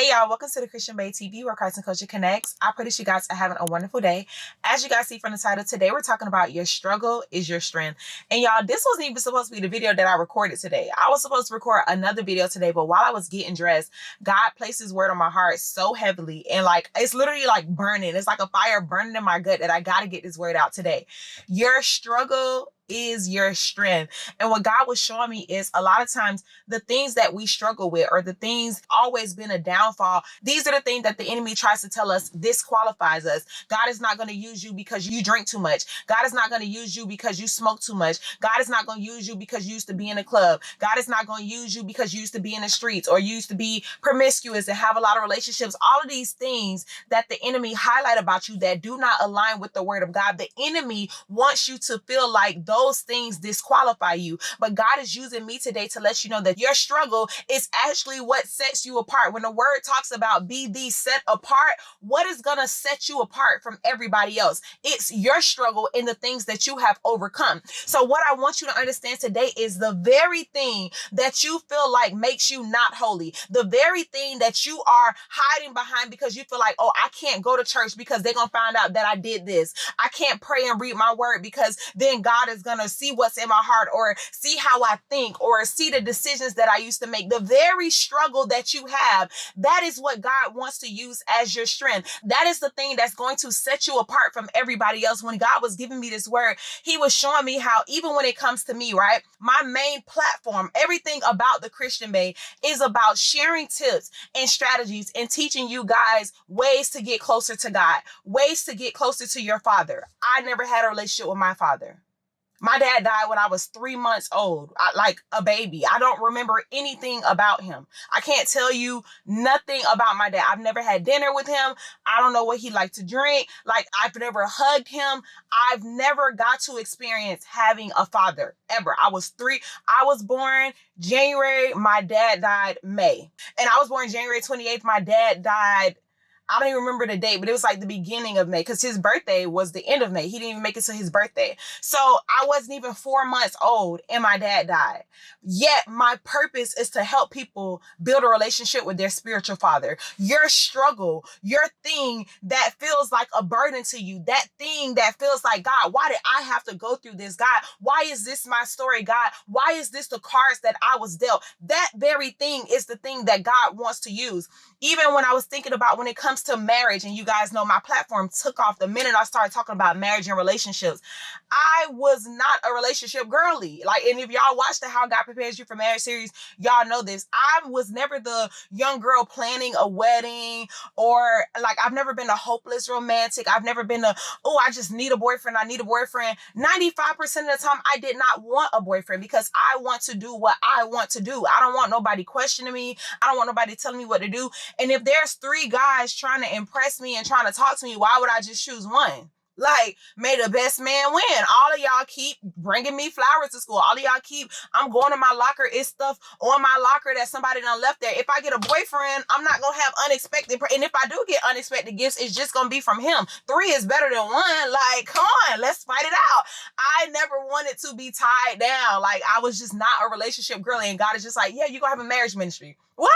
Hey y'all, welcome to the Christian Bae TV where Christ and Culture connects. I pray that you guys are having a wonderful day. As you guys see from the title, today we're talking about your struggle is your strength. And y'all, this wasn't even supposed to be the video that I recorded today. I was supposed to record another video today, but while I was getting dressed, God placed his word on my heart so heavily. And it's literally like burning. It's like a fire burning in my gut that I got to get this word out today. Your struggle is your strength. And what God was showing me is a lot of times the things that we struggle with or the things always been a downfall. These are the things that the enemy tries to tell us disqualifies us. God is not going to use you because you drink too much. God is not going to use you because you smoke too much. God is not going to use you because you used to be in a club. God is not going to use you because you used to be in the streets or you used to be promiscuous and have a lot of relationships. All of these things that the enemy highlight about you that do not align with the word of God. The enemy wants you to feel like those things disqualify you. But God is using me today to let you know that your struggle is actually what sets you apart. When the word talks about be thee set apart, what is going to set you apart from everybody else? It's your struggle in the things that you have overcome. So what I want you to understand today is the very thing that you feel like makes you not holy, the very thing that you are hiding behind because you feel like, oh, I can't go to church because they're going to find out that I did this. I can't pray and read my word because then God is going to see what's in my heart or see how I think or see the decisions that I used to make. The very struggle that you have, that is what God wants to use as your strength. That is the thing that's going to set you apart from everybody else. When God was giving me this word, he was showing me how even when it comes to me, right? My main platform, everything about the Christian Bae is about sharing tips and strategies and teaching you guys ways to get closer to God, ways to get closer to your father. I never had a relationship with my father. My dad died when I was 3 months old, like a baby. I don't remember anything about him. I can't tell you nothing about my dad. I've never had dinner with him. I don't know what he liked to drink. I've never hugged him. I've never got to experience having a father ever. I was born January. My dad died May. And I was born January 28th. My dad died, I don't even remember the date, but it was like the beginning of May because his birthday was the end of May. He didn't even make it to his birthday. So I wasn't even 4 months old and my dad died. Yet my purpose is to help people build a relationship with their spiritual father. Your struggle, your thing that feels like a burden to you, that thing that feels like, God, why did I have to go through this? God, why is this my story? God, why is this the cards that I was dealt? That very thing is the thing that God wants to use. Even when I was thinking about when it comes to marriage, and you guys know my platform took off the minute I started talking about marriage and relationships. I was not a relationship girly. And if y'all watch the How God Prepares You for Marriage series, y'all know this. I was never the young girl planning a wedding or I've never been a hopeless romantic. I've never been I just need a boyfriend. I need a boyfriend. 95% of the time, I did not want a boyfriend because I want to do what I want to do. I don't want nobody questioning me. I don't want nobody telling me what to do. And if there's 3 guys trying to impress me and trying to talk to me, why would I just choose one? May the best man win. All of y'all keep bringing me flowers to school. All of y'all I'm going to my locker. It's stuff on my locker that somebody done left there. If I get a boyfriend, I'm not going to have unexpected. And if I do get unexpected gifts, it's just going to be from him. 3 is better than 1. Come on, let's fight it out. I never wanted to be tied down. I was just not a relationship girl. And God is just like, yeah, you're going to have a marriage ministry. What?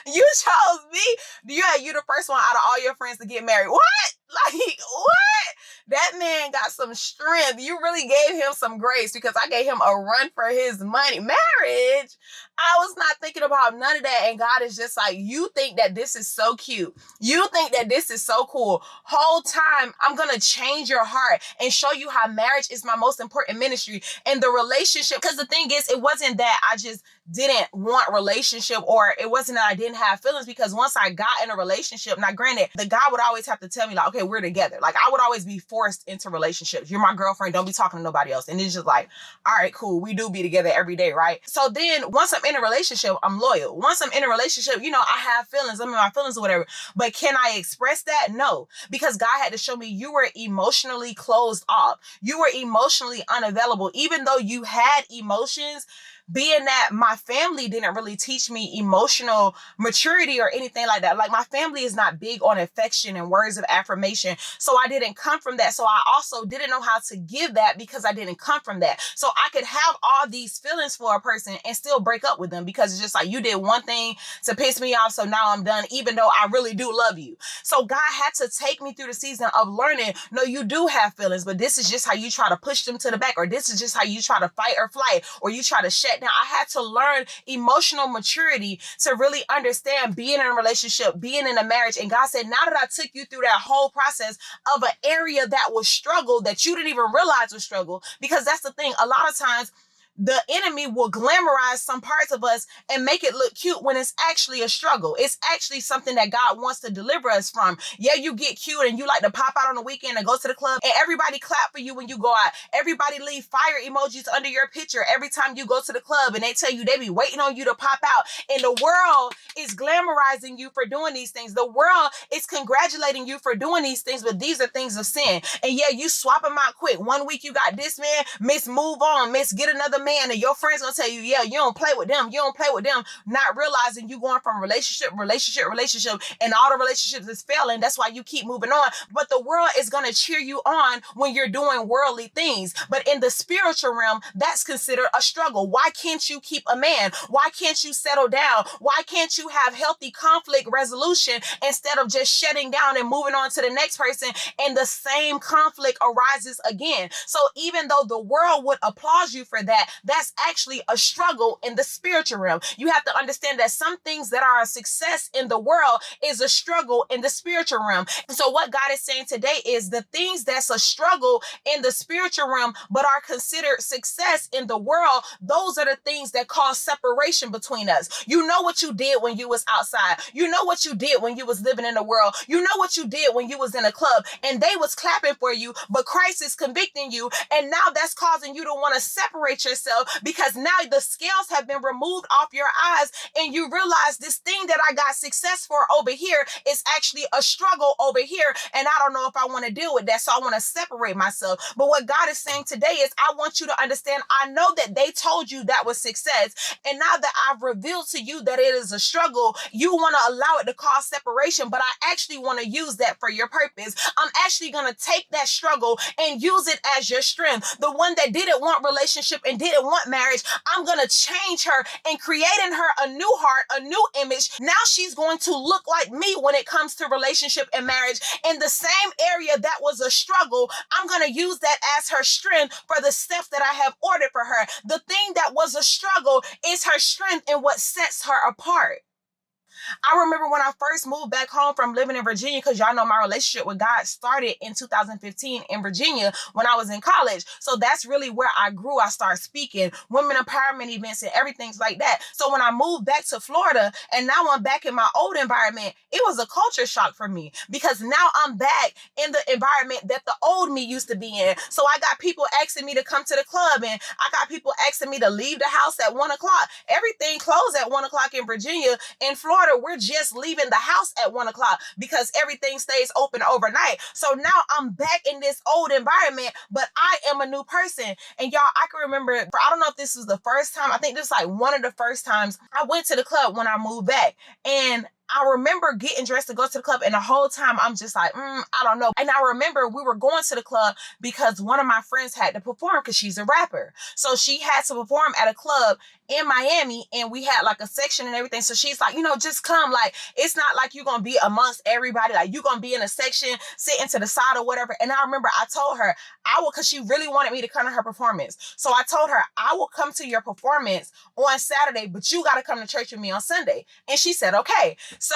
You chose me. You the first one out of all your friends to get married. What? What? That man got some strength. You really gave him some grace because I gave him a run for his money. Marriage? I was not thinking about none of that. And God is just like, you think that this is so cute. You think that this is so cool. Whole time, I'm going to change your heart and show you how marriage is my most important ministry and the relationship. Because the thing is, it wasn't that I just didn't want relationship or it wasn't that I didn't have feelings because once I got in a relationship, now granted, the guy would always have to tell me okay, we're together. I would always be forced into relationships. You're my girlfriend. Don't be talking to nobody else. And it's just all right, cool. We do be together every day, right? So then once I'm in a relationship, I'm loyal. Once I'm in a relationship, I have feelings. I'm in my feelings or whatever. But can I express that? No, because God had to show me you were emotionally closed off. You were emotionally unavailable. Even though you had emotions, being that my family didn't really teach me emotional maturity or anything like that. Like, my family is not big on affection and words of affirmation. So I didn't come from that. So I also didn't know how to give that because I didn't come from that. So I could have all these feelings for a person and still break up with them because it's just like, you did one thing to piss me off, so now I'm done, even though I really do love you. So God had to take me through the season of learning, no, you do have feelings, but this is just how you try to push them to the back, or this is just how you try to fight or flight, or you try to shut down. I had to learn emotional maturity to really understand being in a relationship, being in a marriage. And God said, now that I took you through that whole process of an area that was struggle that you didn't even realize was struggle, because that's the thing, a lot of times the enemy will glamorize some parts of us and make it look cute when it's actually a struggle. It's actually something that God wants to deliver us from. Yeah, you get cute and you like to pop out on the weekend and go to the club and everybody clap for you when you go out. Everybody leave fire emojis under your picture every time you go to the club, and they tell you they be waiting on you to pop out. And the world is glamorizing you for doing these things. The world is congratulating you for doing these things, but these are things of sin. And yeah, you swap them out quick. One week you got this man, miss, move on, miss, get another man. And your friends gonna tell you, yeah, you don't play with them, not realizing you going from relationship, and all the relationships is failing. That's why you keep moving on. But the world is gonna cheer you on when you're doing worldly things. But in the spiritual realm, that's considered a struggle. Why can't you keep a man? Why can't you settle down? Why can't you have healthy conflict resolution instead of just shutting down and moving on to the next person, and the same conflict arises again? So even though the world would applaud you for that, that's actually a struggle in the spiritual realm. You have to understand that some things that are a success in the world is a struggle in the spiritual realm. So what God is saying today is the things that's a struggle in the spiritual realm but are considered success in the world, those are the things that cause separation between us. You know what you did when you was outside. You know what you did when you was living in the world. You know what you did when you was in a club and they was clapping for you, but Christ is convicting you, and now that's causing you to want to separate yourself because now the scales have been removed off your eyes and you realize this thing that I got success for over here is actually a struggle over here, and I don't know if I want to deal with that, so I want to separate myself. But what God is saying today is, I want you to understand, I know that they told you that was success, and now that I've revealed to you that it is a struggle, you want to allow it to cause separation, but I actually want to use that for your purpose. I'm actually going to take that struggle and use it as your strength. The one that didn't want relationship and didn't want marriage, I'm going to change her and create in her a new heart, a new image. Now she's going to look like me when it comes to relationship and marriage. In the same area that was a struggle, I'm going to use that as her strength for the steps that I have ordered for her. The thing that was a struggle is her strength and what sets her apart. I remember when I first moved back home from living in Virginia, because y'all know my relationship with God started in 2015 in Virginia when I was in college. So that's really where I grew. I started speaking, women empowerment events and everything like that. So when I moved back to Florida and now I'm back in my old environment, it was a culture shock for me because now I'm back in the environment that the old me used to be in. So I got people asking me to come to the club, and I got people asking me to leave the house at 1 o'clock. Everything closed at 1 o'clock in Virginia. In Florida, we're just leaving the house at 1 o'clock because everything stays open overnight. So now I'm back in this old environment, but I am a new person. And y'all, I can remember, I don't know if this was the first time, I think this was like one of the first times I went to the club when I moved back. And I remember getting dressed to go to the club, and the whole time I'm just like, I don't know. And I remember we were going to the club because one of my friends had to perform because she's a rapper. So she had to perform at a club in Miami, and we had like a section and everything. So she's like, just come. Like, it's not like you're going to be amongst everybody. Like, you're going to be in a section, sitting to the side or whatever. And I remember I told her I will, because she really wanted me to come to her performance. So I told her, I will come to your performance on Saturday, but you got to come to church with me on Sunday. And she said, okay. So,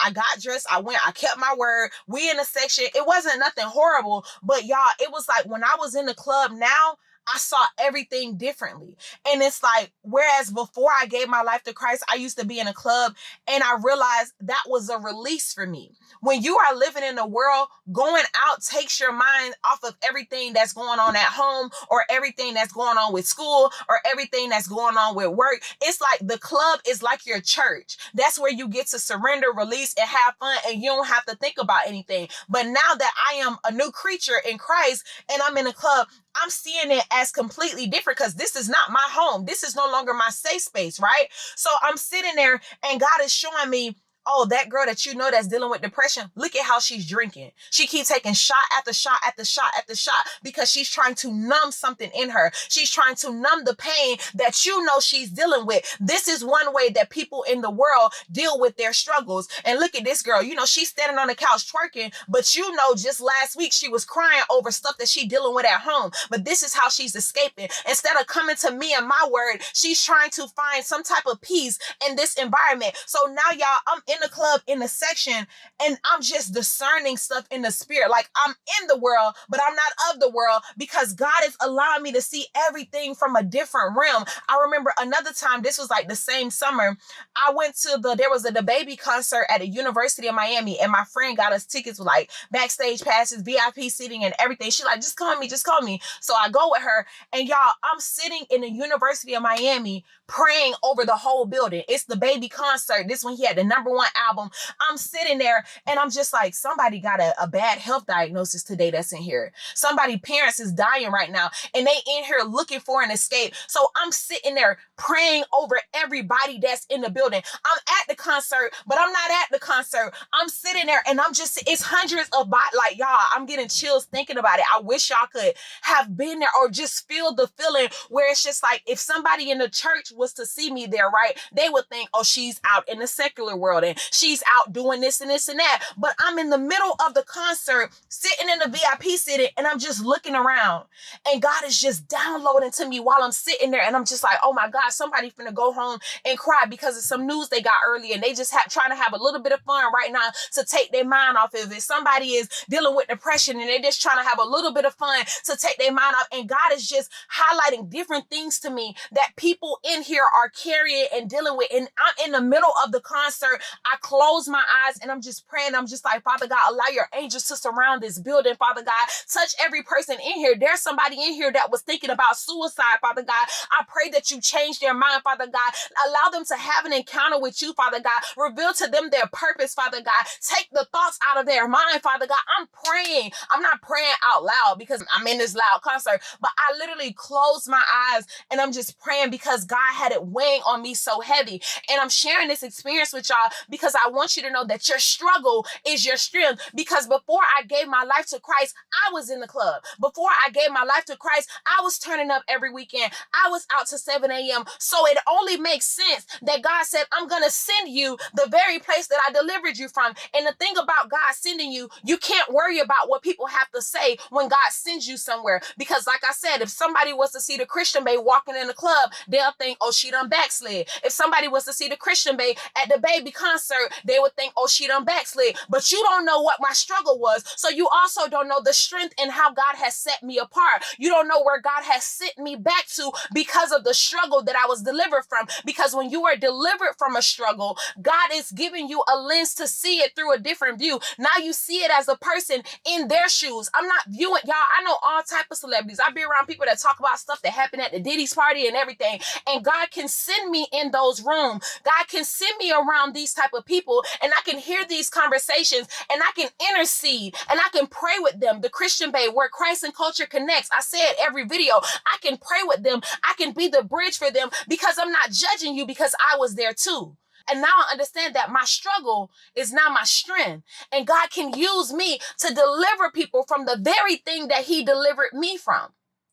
I got dressed, I went, I kept my word. We in a section. It wasn't nothing horrible, but y'all, it was like when I was in the club now, I saw everything differently. And it's like, whereas before I gave my life to Christ, I used to be in a club and I realized that was a release for me. When you are living in the world, going out takes your mind off of everything that's going on at home, or everything that's going on with school, or everything that's going on with work. It's like the club is like your church. That's where you get to surrender, release, and have fun, and you don't have to think about anything. But now that I am a new creature in Christ and I'm in a club, I'm seeing it as completely different because this is not my home. This is no longer my safe space, right? So I'm sitting there and God is showing me, oh, that girl that you know that's dealing with depression, look at how she's drinking. She keeps taking shot after shot after shot after shot because she's trying to numb something in her. She's trying to numb the pain that you know she's dealing with. This is one way that people in the world deal with their struggles. And look at this girl, you know, she's standing on the couch twerking, but you know, just last week she was crying over stuff that she's dealing with at home. But this is how she's escaping. Instead of coming to me and my word, she's trying to find some type of peace in this environment. So now, y'all, I'm in the club in the section and I'm just discerning stuff in the spirit. Like, I'm in the world, but I'm not of the world because God is allowing me to see everything from a different realm. I remember another time, this was like the same summer, I went to there was a DaBaby concert at the University of Miami, and my friend got us tickets with like backstage passes, VIP seating and everything. She like, just call me, just call me. So I go with her, and y'all, I'm sitting in the University of Miami praying over the whole building. It's the DaBaby concert. This one, he had the #1 album. I'm sitting there and I'm just like, somebody got a bad health diagnosis today that's in here. Somebody parents is dying right now and they in here looking for an escape. So I'm sitting there praying over everybody that's in the building. I'm at the concert, but I'm not at the concert. I'm sitting there and it's hundreds of like, y'all, I'm getting chills thinking about it. I wish y'all could have been there or just feel the feeling where it's just like, if somebody in the church was to see me there, right, they would think, oh, she's out in the secular world and she's out doing this and this and that. But I'm in the middle of the concert, sitting in the VIP sitting, and I'm just looking around, and God is just downloading to me while I'm sitting there, and I'm just like, oh my God, somebody finna go home and cry because of some news they got early, and they just trying to have a little bit of fun right now to take their mind off of it. Somebody is dealing with depression and they're just trying to have a little bit of fun to take their mind off, and God is just highlighting different things to me that people in here are carrying and dealing with. And I'm in the middle of the concert. I close my eyes and I'm just praying. I'm just like, Father God, allow your angels to surround this building. Father God, touch every person in here. There's somebody in here that was thinking about suicide. Father God, I pray that you change their mind. Father God, allow them to have an encounter with you. Father God, reveal to them their purpose. Father God, take the thoughts out of their mind. Father God, I'm praying. I'm not praying out loud because I'm in this loud concert, but I literally closed my eyes and I'm just praying because God had it weighing on me so heavy. And I'm sharing this experience with y'all because I want you to know that your struggle is your strength. Because before I gave my life to Christ, I was in the club. Before I gave my life to Christ, I was turning up every weekend. I was out to 7 a.m. So it only makes sense that God said, I'm going to send you the very place that I delivered you from. And the thing about God sending you, you can't worry about what people have to say when God sends you somewhere. Because like I said, if somebody was to see the Christian Bae walking in the club, they'll think, oh, she done backslid. If somebody was to see the Christian Bae at the DaBaby concert, they would think, oh, she done backslid. But you don't know what my struggle was. So you also don't know the strength and how God has set me apart. You don't know where God has sent me back to because of the struggle that I was delivered from. Because when you are delivered from a struggle, God is giving you a lens to see it through a different view. Now you see it as a person in their shoes. I'm not viewing, y'all, I know all type of celebrities. I've been around people that talk about stuff that happened at the Diddy's party and everything. And God can send me in those rooms. God can send me around these type of people, and I can hear these conversations, and I can intercede, and I can pray with them. The Christian Bae, where Christ and culture connects. I say it every video. I can pray with them. I can be the bridge for them because I'm not judging you because I was there too. And now I understand that my struggle is now my strength. And God can use me to deliver people from the very thing that he delivered me from.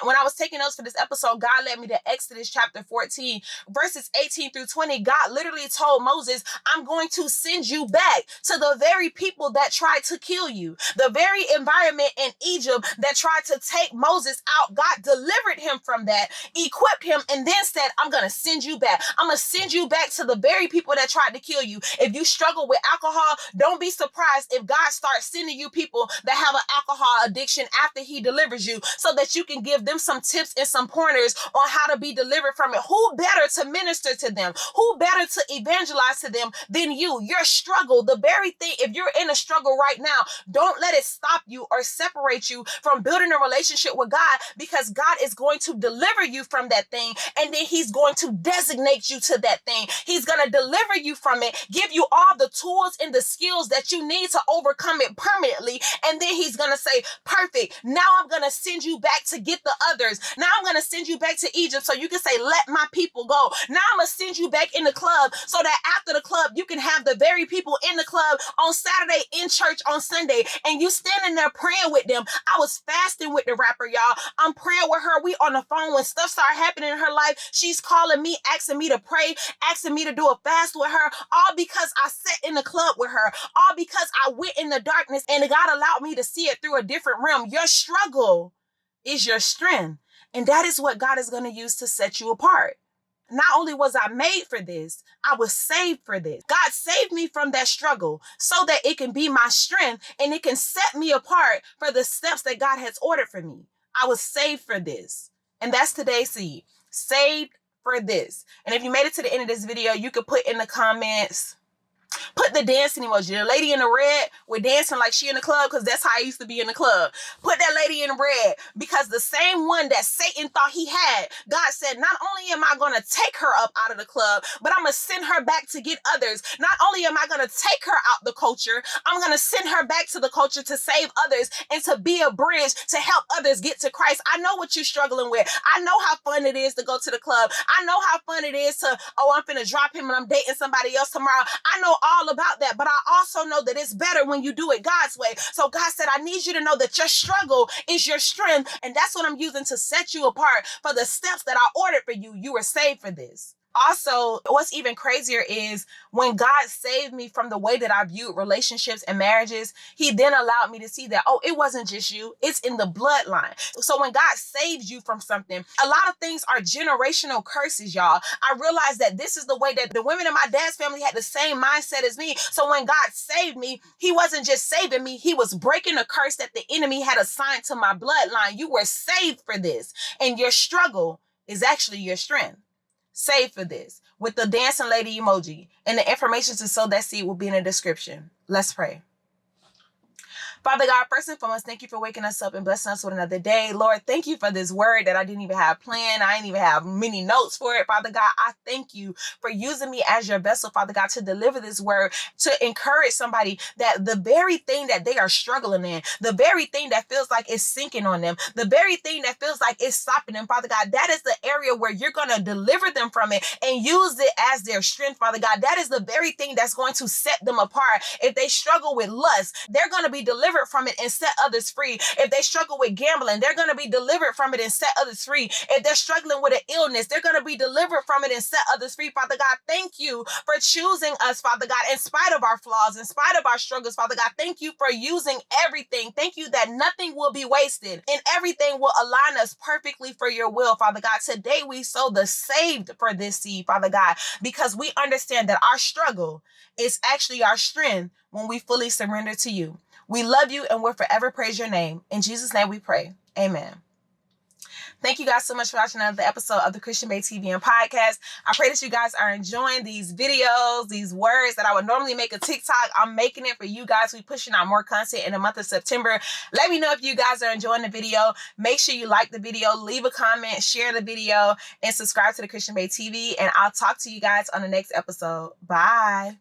When I was taking notes for this episode, God led me to Exodus chapter 14, verses 18 through 20. God literally told Moses, I'm going to send you back to the very people that tried to kill you. The very environment in Egypt that tried to take Moses out. God delivered him from that, equipped him, and then said, I'm going to send you back. I'm going to send you back to the very people that tried to kill you. If you struggle with alcohol, don't be surprised if God starts sending you people that have an alcohol addiction after he delivers you, so that you can give them some tips and some pointers on how to be delivered from it. Who better to minister to them? Who better to evangelize to them than you? Your struggle, the very thing, if you're in a struggle right now, don't let it stop you or separate you from building a relationship with God, because God is going to deliver you from that thing, and then he's going to designate you to that thing. He's going to deliver you from it, give you all the tools and the skills that you need to overcome it permanently, and then he's going to say, perfect, now I'm going to send you back to get the others. Now I'm going to send you back to Egypt so you can say, let my people go. Now I'm going to send you back in the club so that after the club, you can have the very people in the club on Saturday in church on Sunday. And you standing there praying with them. I was fasting with the rapper, y'all. I'm praying with her. We on the phone when stuff started happening in her life. She's calling me, asking me to pray, asking me to do a fast with her, all because I sat in the club with her, all because I went in the darkness and God allowed me to see it through a different realm. Your struggle is your strength. And that is what God is going to use to set you apart. Not only was I made for this, I was saved for this. God saved me from that struggle so that it can be my strength and it can set me apart for the steps that God has ordered for me. I was saved for this. And that's today's seed. Saved for this. And if you made it to the end of this video, you could put in the comments, put the dancing emoji. The lady in the red, we're dancing like she in the club because that's how I used to be in the club. Put that lady in red because the same one that Satan thought he had, God said, not only am I going to take her up out of the club, but I'm going to send her back to get others. Not only am I going to take her out the culture, I'm going to send her back to the culture to save others and to be a bridge to help others get to Christ. I know what you're struggling with. I know how fun it is to go to the club. I know how fun it is to, oh, I'm finna drop him and I'm dating somebody else tomorrow. I know all about that, but I also know that it's better when you do it God's way. So God said, I need you to know that your struggle is your strength, and that's what I'm using to set you apart for the steps that I ordered for you. You were saved for this. Also, what's even crazier is when God saved me from the way that I viewed relationships and marriages, he then allowed me to see that, oh, it wasn't just you, it's in the bloodline. So when God saves you from something, a lot of things are generational curses, y'all. I realized that this is the way that the women in my dad's family had the same mindset as me. So when God saved me, he wasn't just saving me, he was breaking a curse that the enemy had assigned to my bloodline. You were saved for this, and your struggle is actually your strength. Saved for this, with the dancing lady emoji, and the information to sow that seed will be in the description. Let's pray. Father God, first and foremost, thank you for waking us up and blessing us with another day. Lord, thank you for this word that I didn't even have planned. I didn't even have many notes for it. Father God, I thank you for using me as your vessel, Father God, to deliver this word, to encourage somebody that the very thing that they are struggling in, the very thing that feels like it's sinking on them, the very thing that feels like it's stopping them, Father God, that is the area where you're going to deliver them from it and use it as their strength, Father God. That is the very thing that's going to set them apart. If they struggle with lust, they're going to be delivered from it and set others free. If they struggle with gambling, they're going to be delivered from it and set others free. If they're struggling with an illness, they're going to be delivered from it and set others free. Father God, thank you for choosing us, Father God, in spite of our flaws, in spite of our struggles, Father God. Thank you for using everything. Thank you that nothing will be wasted and everything will align us perfectly for your will, Father God. Today we sow the saved for this seed, Father God, because we understand that our struggle is actually our strength when we fully surrender to you. We love you and we'll forever praise your name. In Jesus' name we pray. Amen. Thank you guys so much for watching another episode of the Christian Bae TV and podcast. I pray that you guys are enjoying these videos, these words that I would normally make a TikTok. I'm making it for you guys. We're pushing out more content in the month of September. Let me know if you guys are enjoying the video. Make sure you like the video, leave a comment, share the video, and subscribe to the Christian Bae TV. And I'll talk to you guys on the next episode. Bye.